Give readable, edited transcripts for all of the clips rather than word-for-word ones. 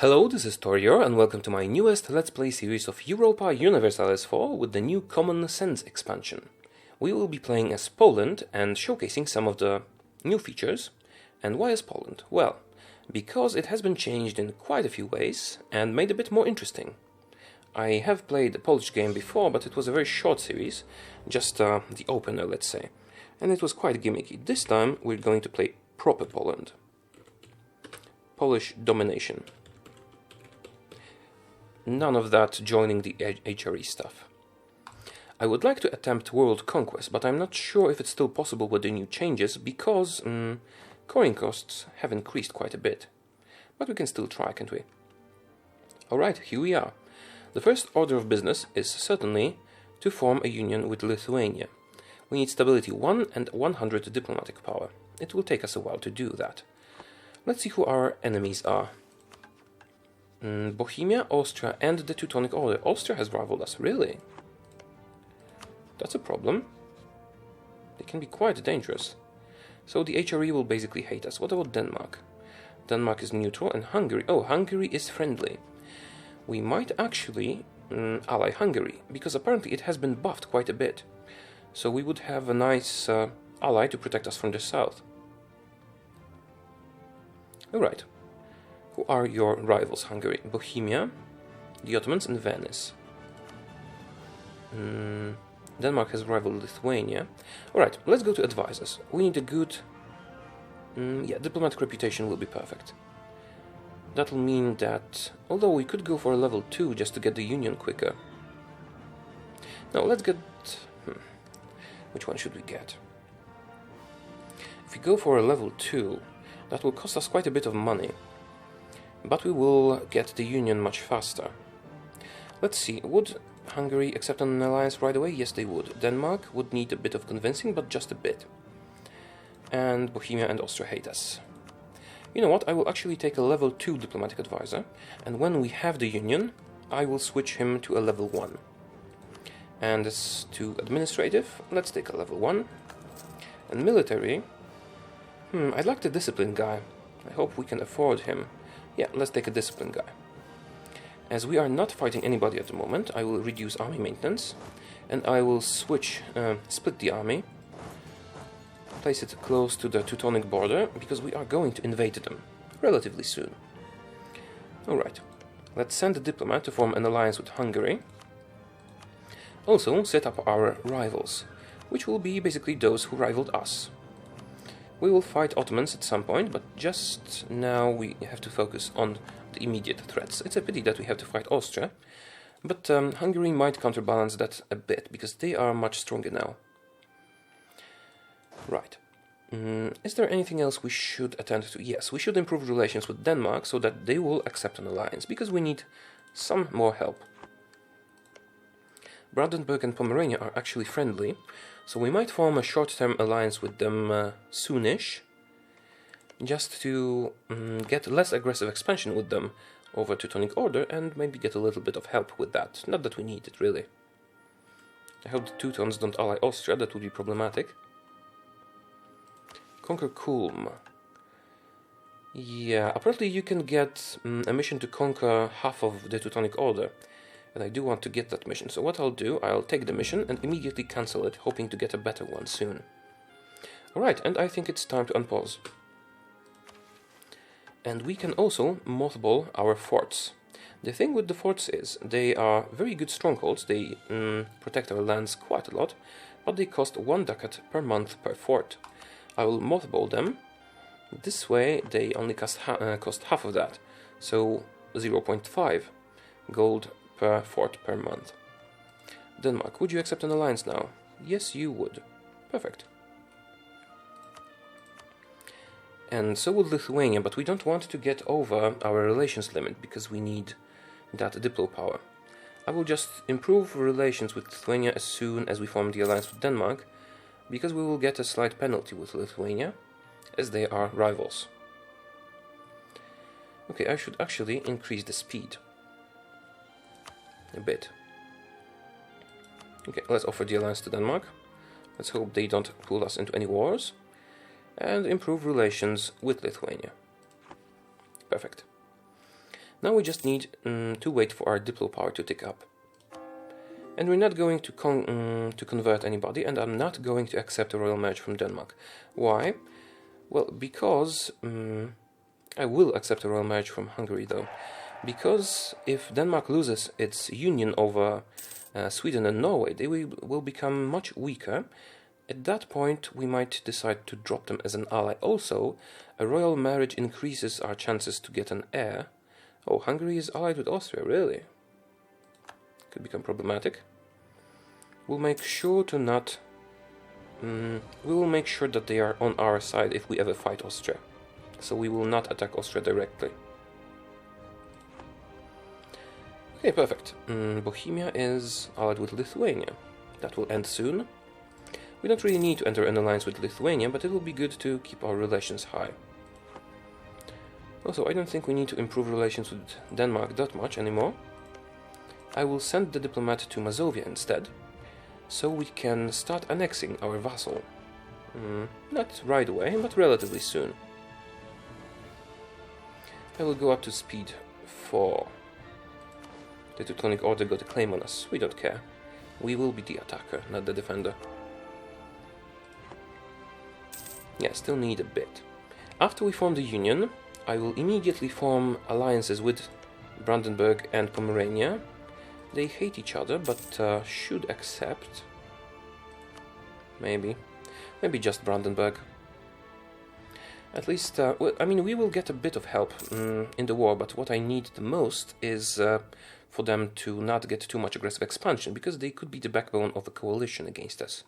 Hello, this is Taureor and welcome to my newest Let's Play series of Europa Universalis IV with the new Common Sense expansion. We will be playing as Poland and showcasing some of the new features. And why is Poland? Well, because it has been changed in quite a few ways and made a bit more interesting. I have played a Polish game before, but it was a very short series, just the opener, let's say. And it was quite gimmicky. This time we're going to play proper Poland. Polish Domination. None of that joining the HRE stuff. I would like to attempt world conquest, but I'm not sure if it's still possible with the new changes because coring costs have increased quite a bit. But we can still try, can't we? Alright, here we are. The first order of business is certainly to form a union with Lithuania. We need stability 1 and 100 diplomatic power. It will take us a while to do that. Let's see who our enemies are. Bohemia, Austria and the Teutonic Order. Austria has rivaled us, really? That's a problem. They can be quite dangerous. So the HRE will basically hate us. What about Denmark? Denmark is neutral and Hungary. Oh, Hungary is friendly. We might actually ally Hungary, because apparently it has been buffed quite a bit. So we would have a nice ally to protect us from the south. Alright. Who are your rivals, Hungary? Bohemia, the Ottomans and Venice. Denmark has rivaled Lithuania. Alright, let's go to advisors. We need a good... diplomatic reputation will be perfect. That'll mean that... Although we could go for a level 2 just to get the union quicker. Now, let's get... Which one should we get? If we go for a level 2, that will cost us quite a bit of money. But we will get the union much faster. Let's see, would Hungary accept an alliance right away? Yes, they would. Denmark would need a bit of convincing, but just a bit. And Bohemia and Austria hate us. You know what, I will actually take a level 2 diplomatic advisor, and when we have the union, I will switch him to a level 1. And as to administrative, let's take a level 1. And military, I'd like the discipline guy. I hope we can afford him. Yeah, let's take a discipline guy. As we are not fighting anybody at the moment, I will reduce army maintenance, and I will split the army, place it close to the Teutonic border, because we are going to invade them relatively soon. Alright, let's send a diplomat to form an alliance with Hungary. Also, set up our rivals, which will be basically those who rivaled us. We will fight Ottomans at some point, but just now we have to focus on the immediate threats. It's a pity that we have to fight Austria, but Hungary might counterbalance that a bit, because they are much stronger now. Right. Is there anything else we should attend to? Yes, we should improve relations with Denmark so that they will accept an alliance, because we need some more help. Brandenburg and Pomerania are actually friendly, so we might form a short-term alliance with them soonish, just to get less aggressive expansion with them over Teutonic Order and maybe get a little bit of help with that. Not that we need it, really. I hope the Teutons don't ally Austria, that would be problematic. Conquer Kulm. Yeah, apparently you can get a mission to conquer half of the Teutonic Order. And I do want to get that mission, so what I'll do, I'll take the mission and immediately cancel it, hoping to get a better one soon. Alright, and I think it's time to unpause. And we can also mothball our forts. The thing with the forts is, they are very good strongholds, they protect our lands quite a lot, but they cost 1 ducat per month per fort. I will mothball them. This way they only cost half of that, so 0.5 gold per fort per month. Denmark, would you accept an alliance now? Yes, you would. Perfect. And so would Lithuania, but we don't want to get over our relations limit because we need that diplo power. I will just improve relations with Lithuania as soon as we form the alliance with Denmark, because we will get a slight penalty with Lithuania, as they are rivals. Okay, I should actually increase the speed a bit. Okay, let's offer the alliance to Denmark. Let's hope they don't pull us into any wars. And improve relations with Lithuania. Perfect. Now we just need to wait for our Diplo power to tick up. And we're not going to convert anybody, and I'm not going to accept a royal marriage from Denmark. Why? Well, because I will accept a royal marriage from Hungary, though. Because if Denmark loses its union over Sweden and Norway, they will become much weaker. At that point, we might decide to drop them as an ally. Also, a royal marriage increases our chances to get an heir. Oh, Hungary is allied with Austria, really? Could become problematic. We'll make sure to not... we will make sure that they are on our side if we ever fight Austria. So we will not attack Austria directly. Okay, perfect. Bohemia is allied with Lithuania. That will end soon. We don't really need to enter an alliance with Lithuania, but it will be good to keep our relations high. Also, I don't think we need to improve relations with Denmark that much anymore. I will send the diplomat to Mazovia instead, so we can start annexing our vassal. Not right away, but relatively soon. I will go up to speed 4. The Teutonic Order got a claim on us. We don't care. We will be the attacker, not the defender. Yeah, still need a bit. After we form the Union, I will immediately form alliances with Brandenburg and Pomerania. They hate each other, but should accept. Maybe just Brandenburg. At least, well, I mean, we will get a bit of help in the war, but what I need the most is for them to not get too much aggressive expansion, because they could be the backbone of a coalition against us.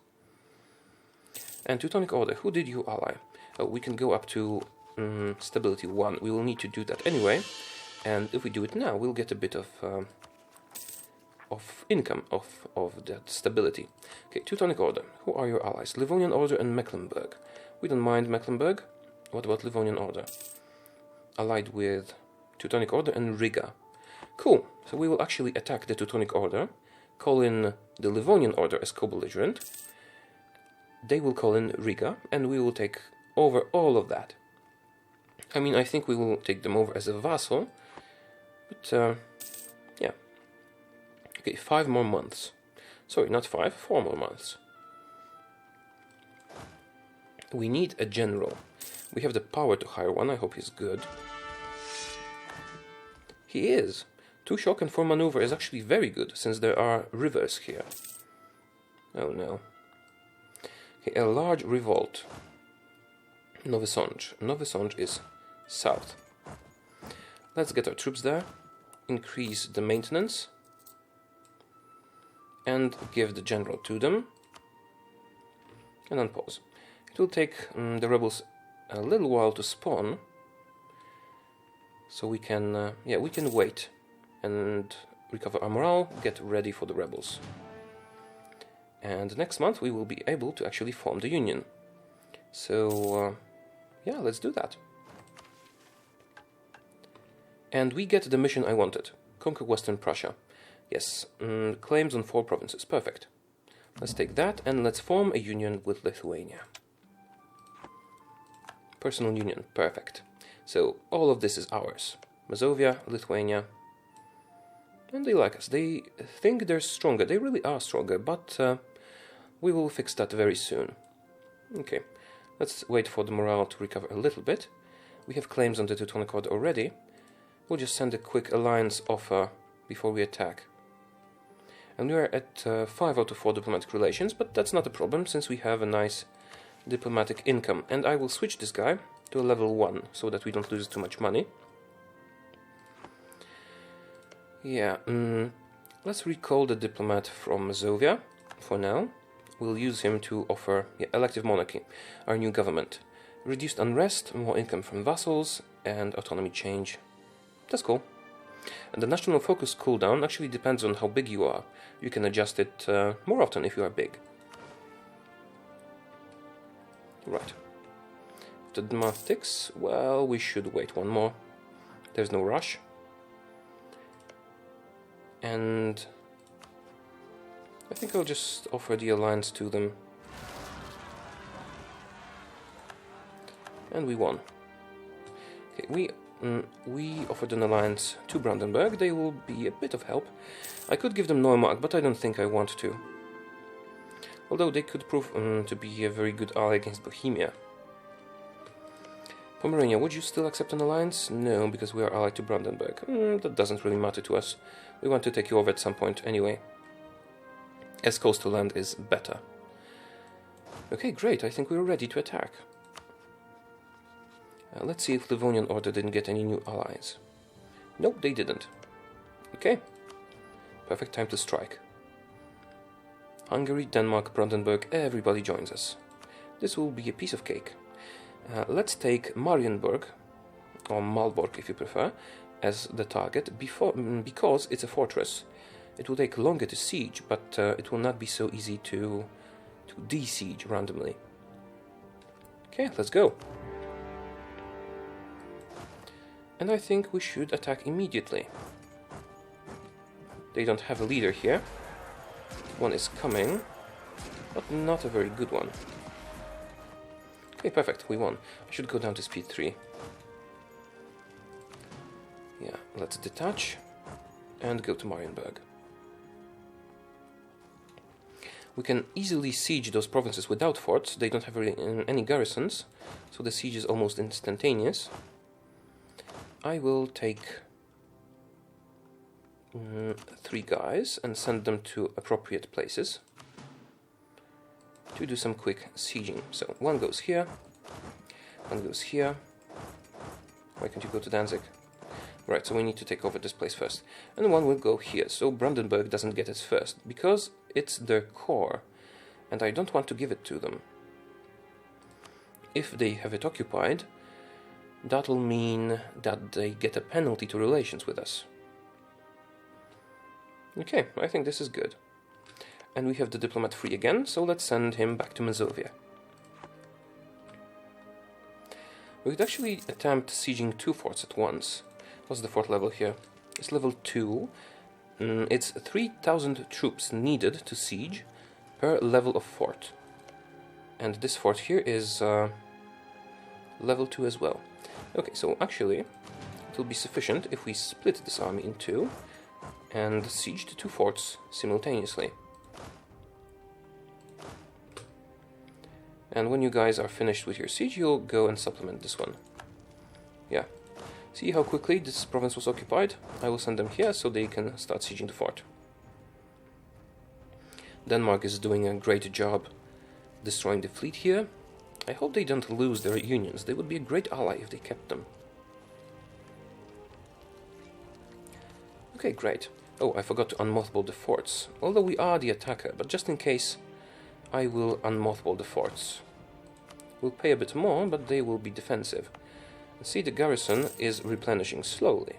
And Teutonic Order, who did you ally? Oh, we can go up to stability 1. We will need to do that anyway, and if we do it now, we'll get a bit of income of that stability. Okay, Teutonic Order, who are your allies? Livonian Order and Mecklenburg. We don't mind Mecklenburg. What about Livonian Order? Allied with Teutonic Order and Riga. Cool, so we will actually attack the Teutonic Order, call in the Livonian Order as co-belligerent. They will call in Riga, and we will take over all of that. I mean, I think we will take them over as a vassal, but yeah. Okay, 5 more months. Sorry, not 5, 4 more months. We need a general. We have the power to hire one. I hope he's good. He is. 2 shock and 4 maneuver is actually very good, since there are rivers here. Oh no. Okay, a large revolt. Nowy Sącz. Nowy Sącz is south. Let's get our troops there. Increase the maintenance. And give the general to them. And then pause. It will take the rebels a little while to spawn. So we can, yeah, we can wait and recover our morale, get ready for the rebels. And next month we will be able to actually form the Union. So, yeah, let's do that. And we get the mission I wanted. Conquer Western Prussia. Yes, claims on 4 provinces. Perfect. Let's take that and let's form a union with Lithuania. Personal union. Perfect. So, all of this is ours. Mazovia, Lithuania. And they like us. They think they're stronger. They really are stronger, but we will fix that very soon. Okay, let's wait for the morale to recover a little bit. We have claims on the Teutonic Order already. We'll just send a quick alliance offer before we attack. And we are at 5 out of 4 diplomatic relations, but that's not a problem since we have a nice diplomatic income. And I will switch this guy to a level 1 so that we don't lose too much money. Yeah, let's recall the diplomat from Mazovia for now. We'll use him to offer elective monarchy, our new government. Reduced unrest, more income from vassals, and autonomy change. That's cool. And the national focus cooldown actually depends on how big you are. You can adjust it more often if you are big. Right. The month ticks. Well, we should wait 1 more. There's no rush. And I think I'll just offer the alliance to them. And we won. Okay, we we offered an alliance to Brandenburg. They will be a bit of help. I could give them Neumark, but I don't think I want to. Although they could prove to be a very good ally against Bohemia. Pomerania, would you still accept an alliance? No, because we are allied to Brandenburg. That doesn't really matter to us. We want to take you over at some point anyway. As coastal land is better. Okay, great. I think we're ready to attack. Let's see if Livonian Order didn't get any new allies. Nope, they didn't. Okay. Perfect time to strike. Hungary, Denmark, Brandenburg, everybody joins us. This will be a piece of cake. Let's take Marienburg, or Malbork if you prefer, as the target, because it's a fortress. It will take longer to siege, but it will not be so easy to de-siege randomly. Okay, let's go. And I think we should attack immediately. They don't have a leader here. One is coming, but not a very good one. Okay, perfect, we won. I should go down to speed 3. Yeah, let's detach and go to Marienburg. We can easily siege those provinces without forts. They don't have really any garrisons, so the siege is almost instantaneous. I will take 3 guys and send them to appropriate places to do some quick sieging. So one goes here, one goes here. Why can't you go to Danzig? Right, so we need to take over this place first. And one will go here, so Brandenburg doesn't get it first, because it's their core, and I don't want to give it to them. If they have it occupied, that'll mean that they get a penalty to relations with us. Okay, I think this is good. And we have the diplomat free again, so let's send him back to Mazovia. We could actually attempt sieging 2 forts at once. What's the fort level here? It's level 2. It's 3,000 troops needed to siege per level of fort. And this fort here is level 2 as well. Okay, so actually it will be sufficient if we split this army in 2 and siege the 2 forts simultaneously. And when you guys are finished with your siege, you'll go and supplement this one. Yeah. See how quickly this province was occupied? I will send them here so they can start sieging the fort. Denmark is doing a great job destroying the fleet here. I hope they don't lose their unions. They would be a great ally if they kept them. Okay, great. Oh, I forgot to unmothball the forts. Although we are the attacker, but just in case, I will unmothball the forts. We'll pay a bit more, but they will be defensive. See, the garrison is replenishing slowly.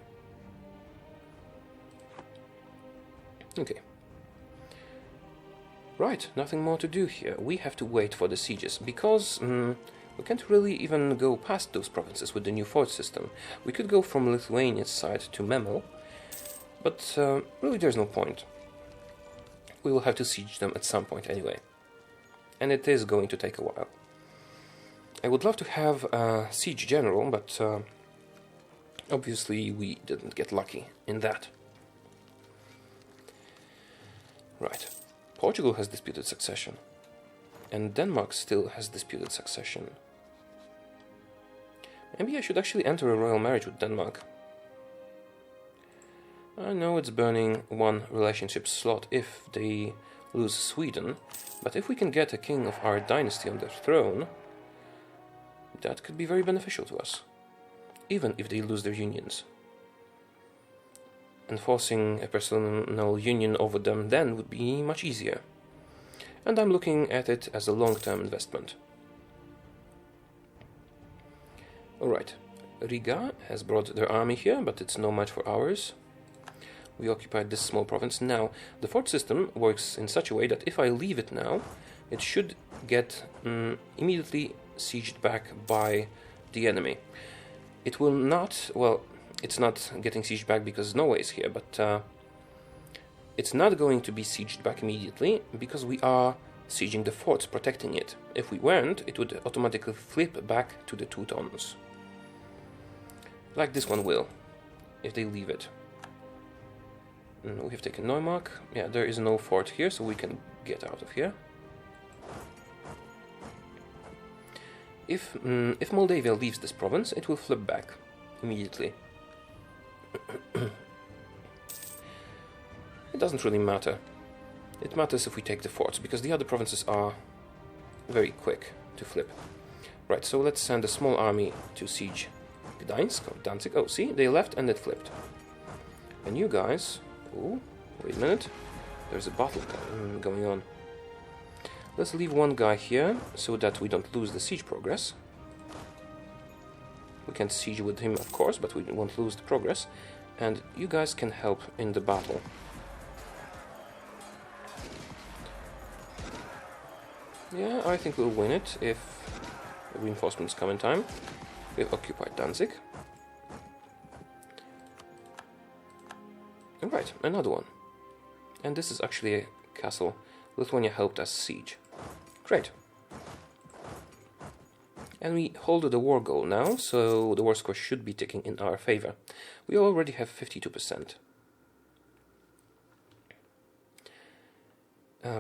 Okay. Right, nothing more to do here. We have to wait for the sieges, because we can't really even go past those provinces with the new fort system. We could go from Lithuania's side to Memel, but really there's no point. We will have to siege them at some point anyway. And it is going to take a while. I would love to have a siege general, but obviously we didn't get lucky in that. Right. Portugal has disputed succession, and Denmark still has disputed succession. Maybe I should actually enter a royal marriage with Denmark. I know it's burning one relationship slot if they lose Sweden, but if we can get a king of our dynasty on their throne, that could be very beneficial to us, even if they lose their unions. Enforcing a personal union over them then would be much easier. And I'm looking at it as a long-term investment. Alright, Riga has brought their army here, but it's no match for ours. We occupied this small province. Now, the fort system works in such a way that if I leave it now, it should get immediately sieged back by the enemy. It will not, well, it's not getting sieged back because Norway is here, but it's not going to be sieged back immediately because we are sieging the forts, protecting it. If we weren't, it would automatically flip back to the Teutons. Like this one will, if they leave it. We have taken Neumark. Yeah, there is no fort here, so we can get out of here. If Moldavia leaves this province, it will flip back immediately. It doesn't really matter. It matters if we take the forts, because the other provinces are very quick to flip. Right, so let's send a small army to siege Gdańsk or Danzig. Oh, see, they left and it flipped. And you guys... Oh, wait a minute. There's a battle going on. Let's leave one guy here, so that we don't lose the siege progress. We can siege with him, of course, but we won't lose the progress. And you guys can help in the battle. Yeah, I think we'll win it if reinforcements come in time. We've occupied Danzig. Alright, another one. And this is actually a castle Lithuania helped us siege. Great. And we hold the war goal now, so the war score should be ticking in our favor. We already have 52%.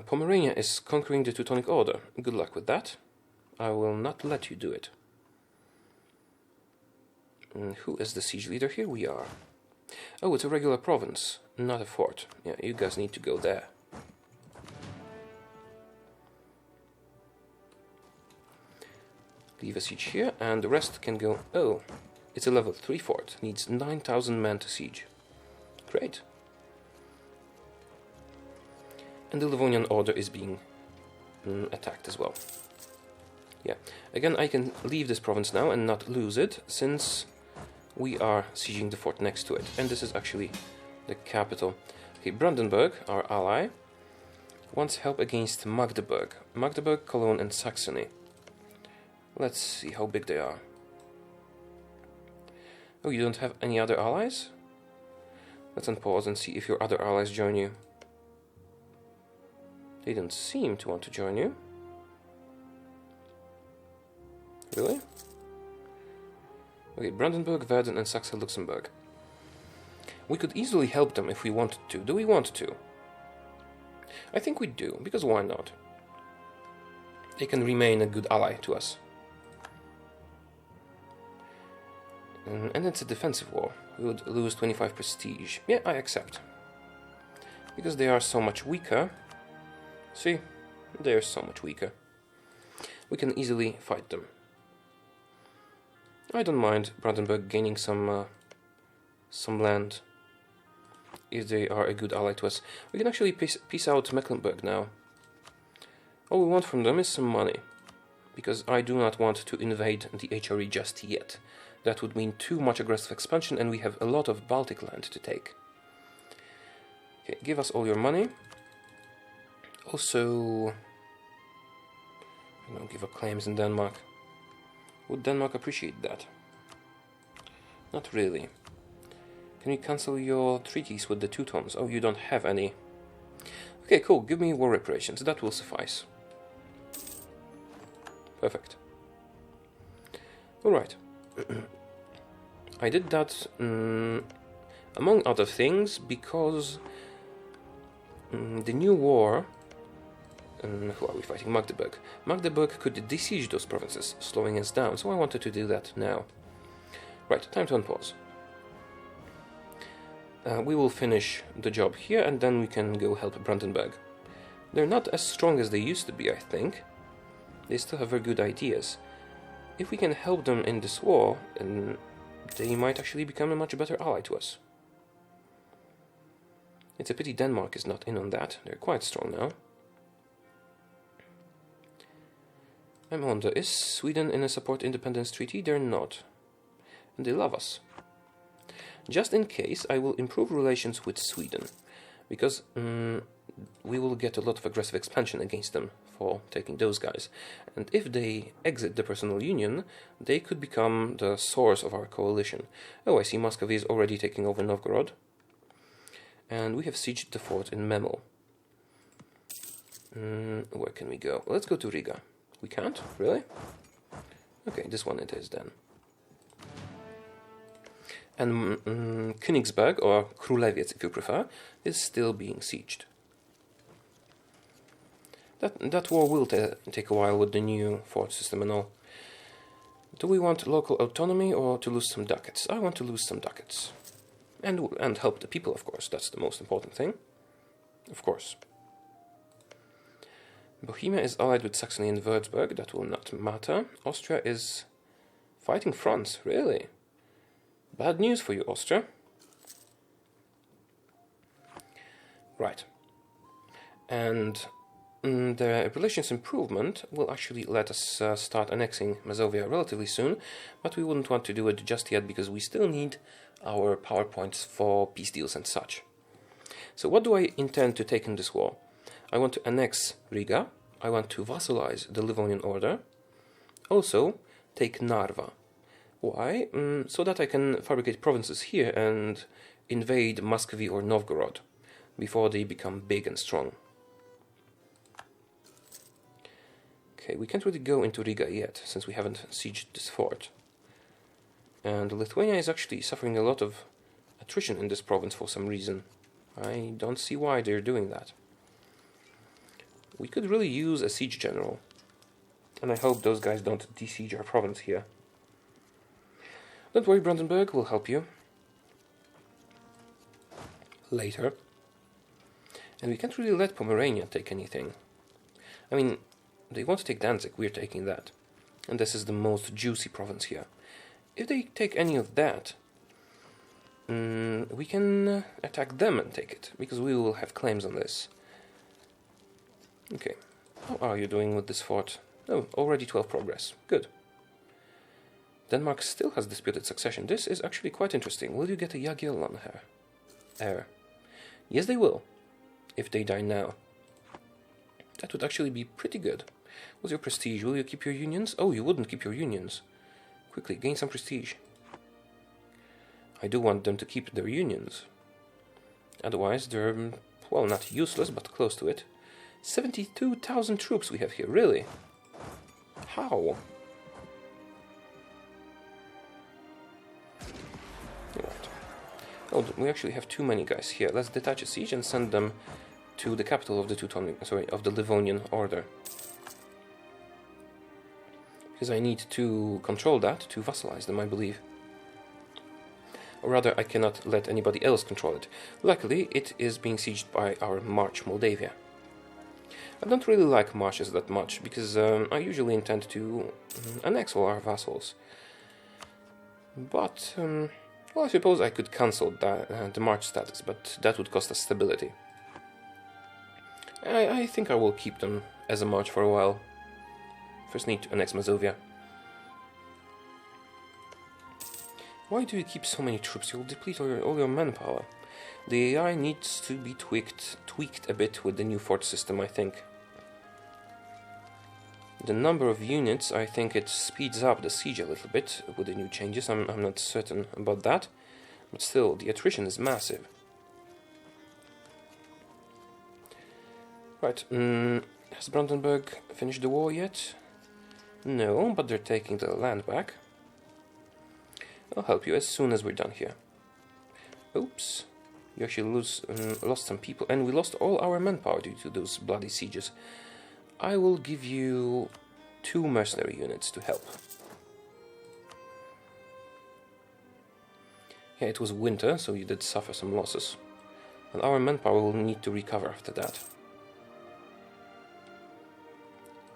Pomerania is conquering the Teutonic Order. Good luck with that. I will not let you do it. Who is the siege leader here? We are. Oh, it's a regular province, not a fort. Yeah, you guys need to go there. Leave a siege here, and the rest can go... Oh, it's a level 3 fort. Needs 9,000 men to siege. Great. And the Livonian Order is being attacked as well. Yeah, again, I can leave this province now and not lose it, since we are sieging the fort next to it. And this is actually the capital. Okay, Brandenburg, our ally, wants help against Magdeburg. Magdeburg, Cologne and Saxony. Let's see how big they are. Oh, you don't have any other allies? Let's unpause and see if your other allies join you. They don't seem to want to join you. Really? Okay, Brandenburg, Verden and Saxe-Luxembourg. We could easily help them if we wanted to. Do we want to? I think we do, because why not? They can remain a good ally to us. And it's a defensive war. We would lose 25 prestige. Yeah, I accept. Because they are so much weaker. See? They are so much weaker. We can easily fight them. I don't mind Brandenburg gaining some land. If they are a good ally to us. We can actually peace out Mecklenburg now. All we want from them is some money. Because I do not want to invade the HRE just yet. That would mean too much aggressive expansion, and we have a lot of Baltic land to take. Okay, give us all your money. Also, I don't give up claims in Denmark. Would Denmark appreciate that? Not really. Can you cancel your treaties with the Teutons? Oh, you don't have any. Okay, cool. Give me war reparations. That will suffice. Perfect. Alright. I did that, among other things, because the new war... who are we fighting? Magdeburg. Magdeburg could besiege those provinces, slowing us down, so I wanted to do that now. Right, time to unpause. We will finish the job here, and then we can go help Brandenburg. They're not as strong as they used to be, I think. They still have very good ideas. If we can help them in this war, they might actually become a much better ally to us. It's a pity Denmark is not in on that. They're quite strong now. I wonder, is Sweden in a support independence treaty? They're not. And they love us. Just in case, I will improve relations with Sweden. Because we will get a lot of aggressive expansion against them for taking those guys. And if they exit the personal union, they could become the source of our coalition. Oh, I see Muscovy is already taking over Novgorod. And we have sieged the fort in Memel. Where can we go? Let's go to Riga. We can't? Really? Okay, this one it is then. And Königsberg, or Królewiec if you prefer, is still being sieged. That war will take a while with the new fort system and all. Do we want local autonomy or to lose some ducats? I want to lose some ducats. And help the people, of course. That's the most important thing. Of course. Bohemia is allied with Saxony and Würzburg. That will not matter. Austria is fighting France. Really? Bad news for you, Austria. Right. And the relations improvement will actually let us start annexing Mazovia relatively soon, but we wouldn't want to do it just yet because we still need our PowerPoints for peace deals and such. So what do I intend to take in this war? I want to annex Riga, I want to vassalize the Livonian Order, also take Narva. Why? So that I can fabricate provinces here and invade Muscovy or Novgorod before they become big and strong. Okay, we can't really go into Riga yet, since we haven't sieged this fort. And Lithuania is actually suffering a lot of attrition in this province for some reason. I don't see why they're doing that. We could really use a siege general. And I hope those guys don't de-siege our province here. Don't worry, Brandenburg, we'll help you. Later. And we can't really let Pomerania take anything. I mean, they want to take Danzig, we're taking that. And this is the most juicy province here. If they take any of that, we can attack them and take it, because we will have claims on this. Okay, how are you doing with this fort? Oh, already 12 progress. Good. Denmark still has disputed succession. This is actually quite interesting. Will you get a Jagiellon heir? Yes, they will, if they die now. That would actually be pretty good. What's your prestige? Will you keep your unions? Oh, you wouldn't keep your unions. Quickly, gain some prestige. I do want them to keep their unions. Otherwise, they're, well, not useless, but close to it. 72,000 troops we have here, really? How? Right. Oh, we actually have too many guys here. Let's detach a siege and send them to the capital of the of the Livonian Order. Because I need to control that to vassalize them, I believe. Or rather, I cannot let anybody else control it. Luckily, it is being sieged by our March Moldavia. I don't really like marches that much, because I usually intend to annex all our vassals. But, well, I suppose I could cancel the march status, but that would cost us stability. I think I will keep them as a march for a while. First need to annex Mazovia. Why do you keep so many troops? You'll deplete all your manpower. The AI needs to be tweaked a bit with the new fort system, I think. The number of units, I think it speeds up the siege a little bit with the new changes. I'm not certain about that. But still, the attrition is massive. Right, has Brandenburg finished the war yet? No, but they're taking the land back. I'll help you as soon as we're done here. Oops. You actually lost some people, and we lost all our manpower due to those bloody sieges. I will give you 2 mercenary units to help. Yeah, it was winter, so you did suffer some losses. And our manpower will need to recover after that.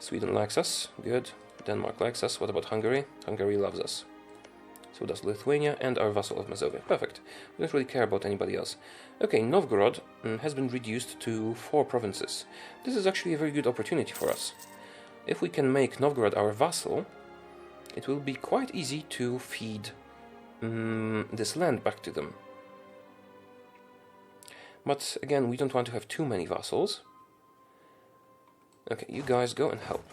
Sweden likes us, good. Denmark likes us. What about Hungary? Hungary loves us. So does Lithuania and our vassal of Mazovia. Perfect. We don't really care about anybody else. Okay, Novgorod has been reduced to 4 provinces. This is actually a very good opportunity for us. If we can make Novgorod our vassal, it will be quite easy to feed this land back to them. But again, we don't want to have too many vassals. Okay, you guys go and help.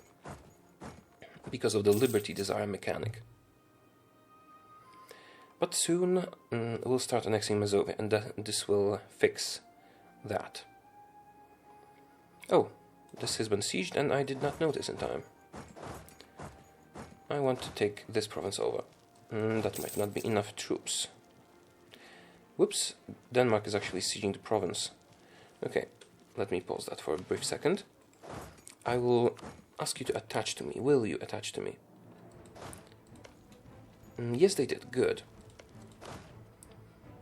Because of the Liberty Desire mechanic. But soon we'll start annexing Mazovia, and this will fix that. Oh, this has been sieged and I did not notice in time. I want to take this province over. That might not be enough troops. Whoops, Denmark is actually sieging the province. Okay, let me pause that for a brief second. I will ask you to attach to me. Will you attach to me? Yes, they did. Good.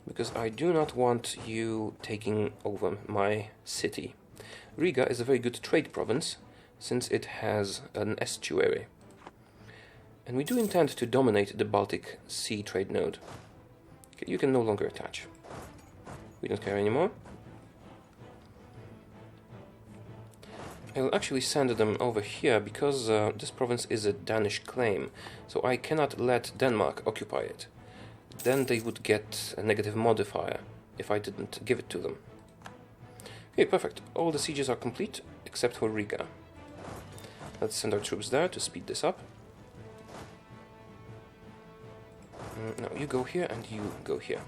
Because I do not want you taking over my city. Riga is a very good trade province, since it has an estuary. And we do intend to dominate the Baltic Sea trade node. Okay, you can no longer attach. We don't care anymore. I will actually send them over here because this province is a Danish claim, so I cannot let Denmark occupy it. Then they would get a negative modifier if I didn't give it to them. Okay, perfect. All the sieges are complete except for Riga. Let's send our troops there to speed this up. Now you go here and you go here.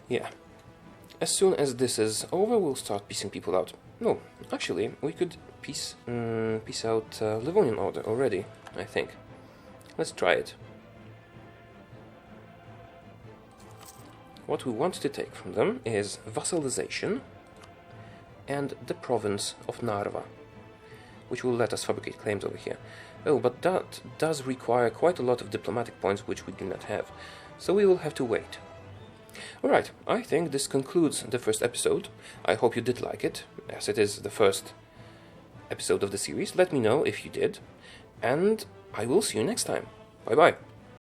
Yeah. As soon as this is over, we'll start piecing people out. No, actually, we could piece out Livonian Order already, I think. Let's try it. What we want to take from them is vassalization and the province of Narva, which will let us fabricate claims over here. Oh, but that does require quite a lot of diplomatic points, which we do not have, so we will have to wait. Alright, I think this concludes the first episode. I hope you did like it, as it is the first episode of the series. Let me know if you did, and I will see you next time. Bye bye.